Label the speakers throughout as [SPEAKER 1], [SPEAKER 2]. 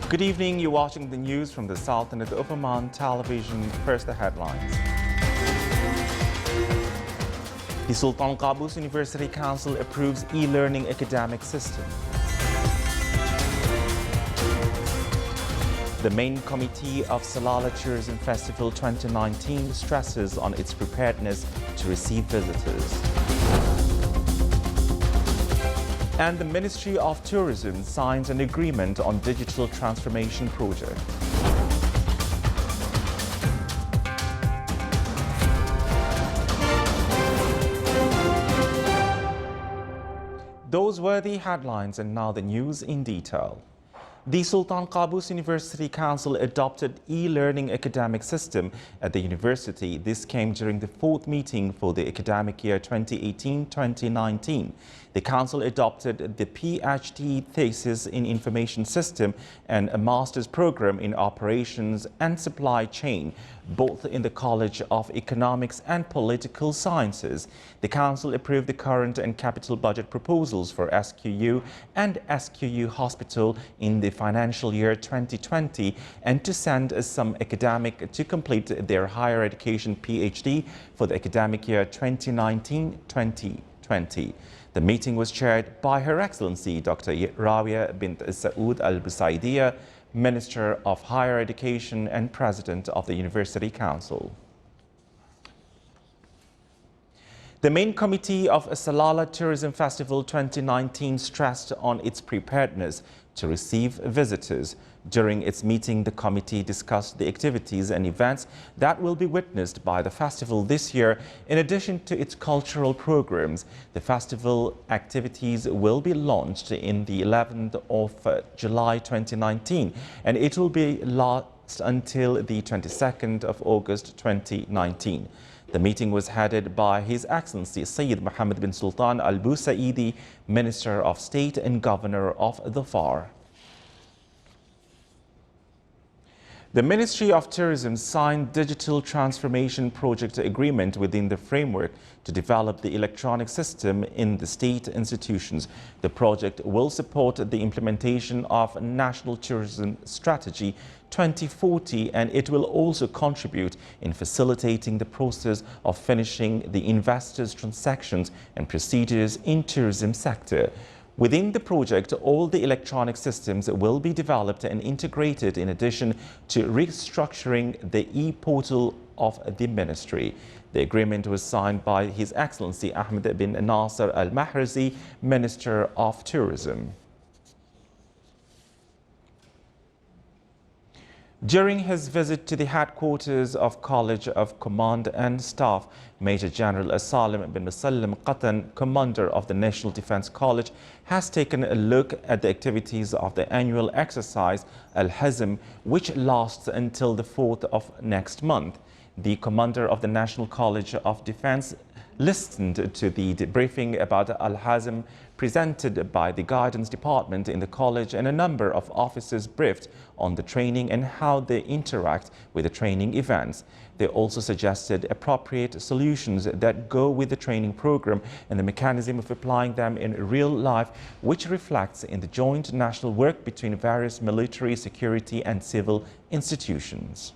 [SPEAKER 1] Good evening. You're watching the news from the Sultanate of Oman television. First, the headlines. The Sultan Qaboos University Council approves e-learning academic system. The main committee of Salalah Tourism Festival 2019 stresses on its preparedness to receive visitors. And the Ministry of Tourism signs an agreement on digital transformation project. Those were the headlines, and now the news in detail. The Sultan Qaboos University Council adopted e-learning academic system at the university. This came during the fourth meeting for the academic year 2018-2019. The council adopted the PhD thesis in information system and a master's program in operations and supply chain, both in the College of Economics and Political Sciences. The council approved the current and capital budget proposals for SQU and SQU Hospital in the financial year 2020 and to send some academic to complete their higher education PhD for the academic year 2019-2020. The meeting was chaired by Her Excellency Dr. Rawia bint Saud Al-Busaidiya, Minister of Higher Education and President of the University Council. The main committee of Salalah Tourism Festival 2019 stressed on its preparedness to receive visitors. During its meeting, the committee discussed the activities and events that will be witnessed by the festival this year. In addition to its cultural programs, the festival activities will be launched in the 11th of July 2019, and it will be last until the 22nd of August 2019. The meeting was headed by His Excellency Sayyid Mohammed bin Sultan Al Busaidi, Minister of State and Governor of the FAR. The Ministry of Tourism signed Digital Transformation Project Agreement within the framework to develop the electronic system in the state institutions. The project will support the implementation of National Tourism Strategy 2040, and it will also contribute in facilitating the process of finishing the investors' transactions and procedures in tourism sector. Within the project, all the electronic systems will be developed and integrated in addition to restructuring the e-portal of the ministry. The agreement was signed by His Excellency Ahmed bin Nasser Al-Mahrizi, Minister of Tourism. During his visit to the headquarters of College of Command and Staff, Major General Salim bin Musallim Qatan, commander of the National Defense College, has taken a look at the activities of the annual exercise Al-Hazm, which lasts until the 4th of next month. The commander of the National College of Defense listened to the debriefing about Al-Hazm presented by the guidance department in the college, and a number of officers briefed on the training and how they interact with the training events. They also suggested appropriate solutions that go with the training program and the mechanism of applying them in real life, which reflects in the joint national work between various military, security and civil institutions.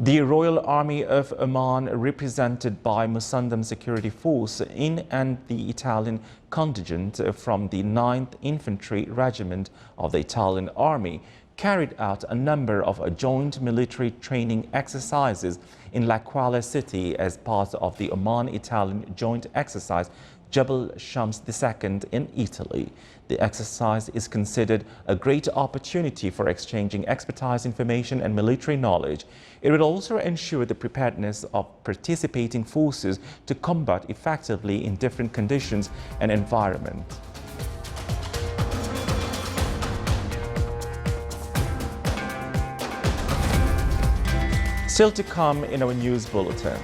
[SPEAKER 1] The Royal Army of Oman, represented by Musandam Security Force in and the Italian contingent from the 9th Infantry Regiment of the Italian Army, carried out a number of joint military training exercises in L'Aquila city as part of the Oman-Italian joint exercise Jabal Shams II in Italy. The exercise is considered a great opportunity for exchanging expertise, information and military knowledge. It will also ensure the preparedness of participating forces to combat effectively in different conditions and environments. Still to come in our news bulletin.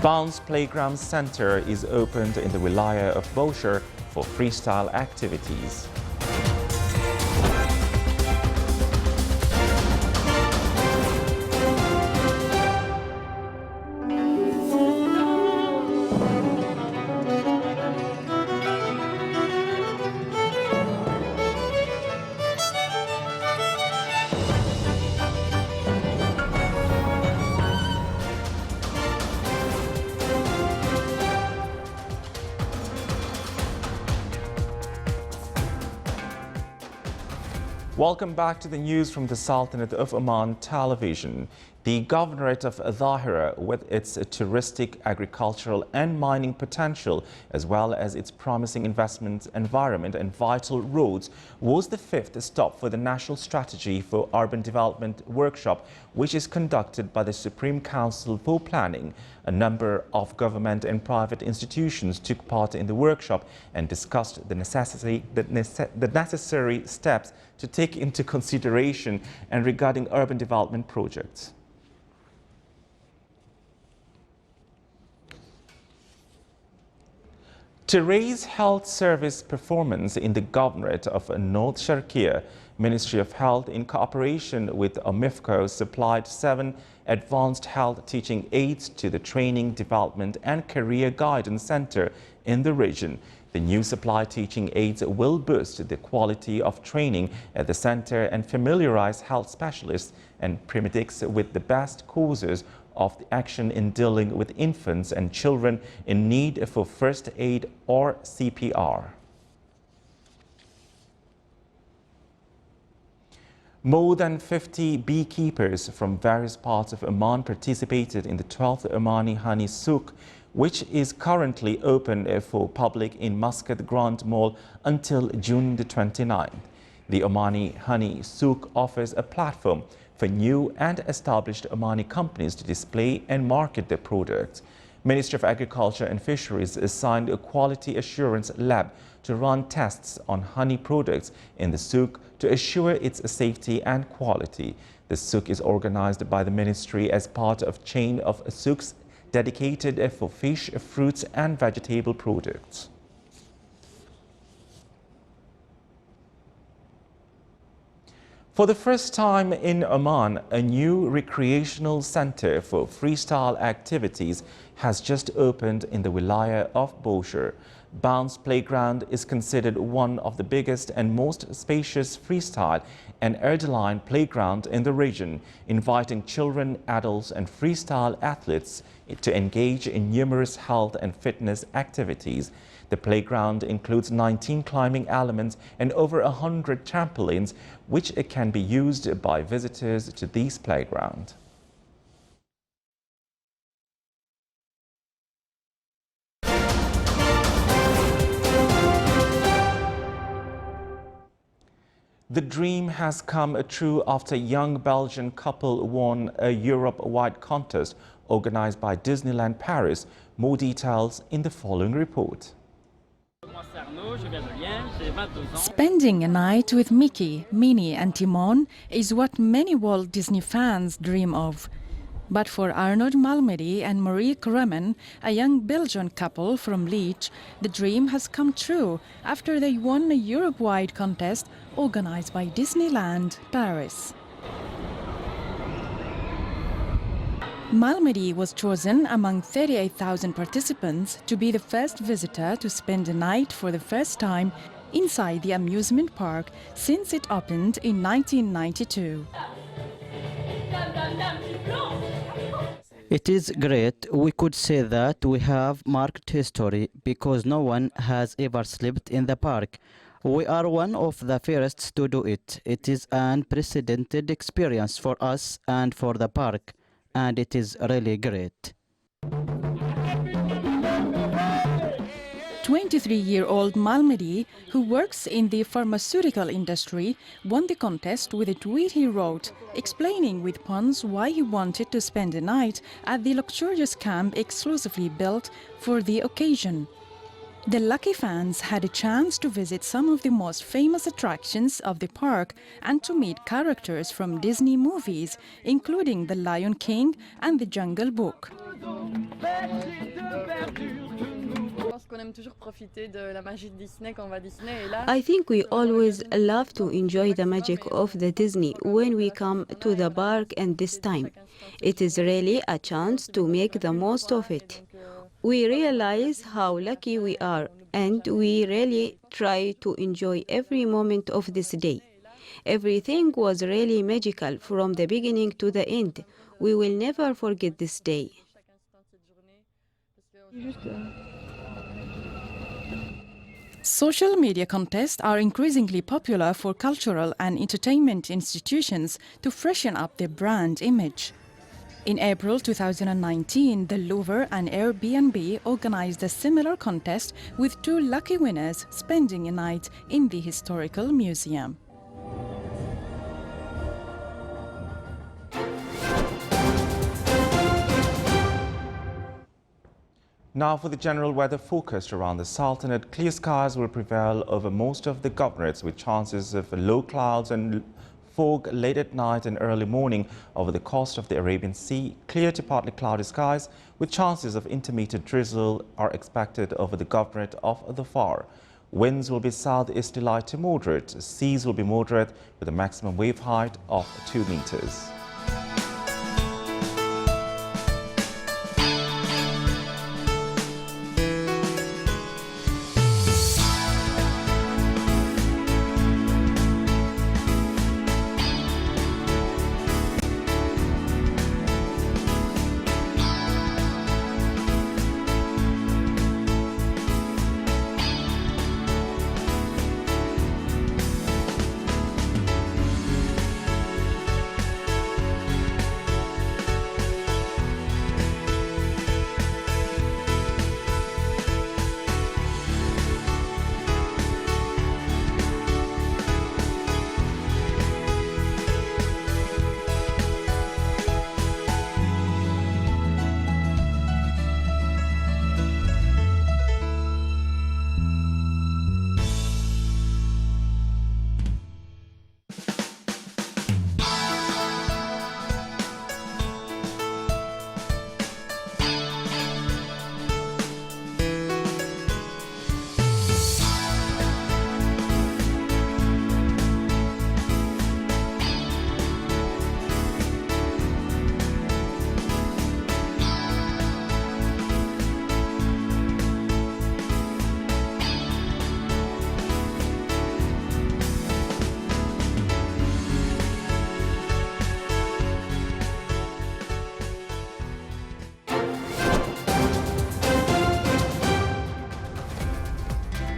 [SPEAKER 1] Bounce Playground Center is opened in the Wilaya of Bosher for freestyle activities. Welcome back to the news from the Sultanate of Oman Television. The Governorate of Dhahira, with its touristic, agricultural and mining potential, as well as its promising investment environment and vital roads, was the fifth stop for the National Strategy for Urban Development workshop, which is conducted by the Supreme Council for Planning. A number of government and private institutions took part in the workshop and discussed the necessary steps to take into consideration and regarding urban development projects. To raise health service performance in the Governorate of North Sharqiya, Ministry of Health, in cooperation with OMIFCO, supplied 7 advanced health teaching aids to the Training, Development and Career Guidance Center in the region. The new supply teaching aids will boost the quality of training at the center and familiarize health specialists and paramedics with the best courses of the action in dealing with infants and children in need for first aid or CPR. More than 50 beekeepers from various parts of Oman participated in the 12th Omani Honey Souk, which is currently open for public in Muscat Grand Mall until June the 29th. The Omani Honey Souk offers a platform for new and established Omani companies to display and market their products. Ministry of Agriculture and Fisheries assigned a quality assurance lab to run tests on honey products in the souk to assure its safety and quality. The souk is organized by the ministry as part of a chain of souks dedicated for fish, fruits and vegetable products. For the first time in Oman, a new recreational center for freestyle activities has just opened in the wilaya of Boshar. Bounce Playground is considered one of the biggest and most spacious freestyle and airline playground in the region, inviting children, adults and freestyle athletes to engage in numerous health and fitness activities. The playground includes 19 climbing elements and over 100 trampolines, which can be used by visitors to these playgrounds. The dream has come true after a young Belgian couple won a Europe-wide contest organized by Disneyland Paris. More details in the following report.
[SPEAKER 2] Spending a night with Mickey, Minnie and Timon is what many Walt Disney fans dream of. But for Arnold Malmedy and Marie Kremen, a young Belgian couple from Liège, the dream has come true after they won a Europe-wide contest organized by Disneyland Paris. Malmedy was chosen among 38,000 participants to be the first visitor to spend a night for the first time inside the amusement park since it opened in 1992.
[SPEAKER 3] It is great. We could say that we have marked history because no one has ever slept in the park. We are one of the first to do it. It is an unprecedented experience for us and for the park, and it is really great.
[SPEAKER 2] 23-year-old Malmedy, who works in the pharmaceutical industry, won the contest with a tweet he wrote, explaining with puns why he wanted to spend a night at the luxurious camp exclusively built for the occasion. The lucky fans had a chance to visit some of the most famous attractions of the park and to meet characters from Disney movies, including The Lion King and The Jungle Book.
[SPEAKER 4] I think we always love to enjoy the magic of the Disney when we come to the park, and this time it is really a chance to make the most of it. We realize how lucky we are, and we really try to enjoy every moment of this day. Everything was really magical from the beginning to the end. We will never forget this day.
[SPEAKER 2] Social media contests are increasingly popular for cultural and entertainment institutions to freshen up their brand image. In April 2019, the Louvre and Airbnb organized a similar contest with 2 lucky winners spending a night in the historical museum.
[SPEAKER 1] Now for the general weather forecast around the Sultanate. Clear skies will prevail over most of the governorates with chances of low clouds and fog late at night and early morning over the coast of the Arabian Sea. Clear to partly cloudy skies with chances of intermittent drizzle are expected over the governorate of the Far. Winds will be southeasterly light to moderate. Seas will be moderate with a maximum wave height of 2 meters.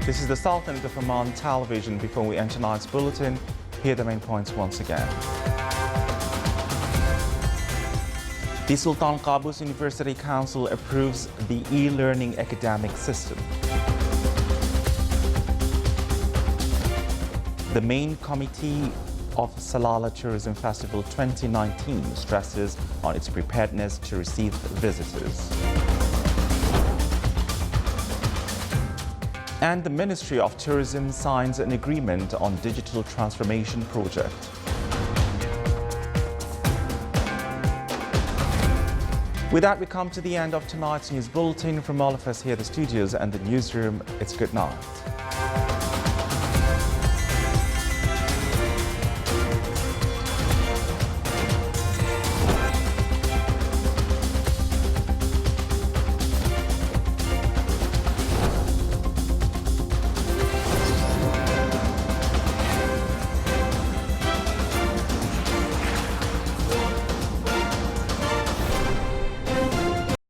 [SPEAKER 1] This is the Sultanate of Oman television. Before we enter tonight's bulletin, here are the main points once again. The Sultan Qaboos University Council approves the e-learning academic system. The main committee of Salalah Tourism Festival 2019 stresses on its preparedness to receive visitors. And the Ministry of Tourism signs an agreement on digital transformation project. With that, we come to the end of tonight's news bulletin. From all of us here at the studios and the newsroom, it's good night.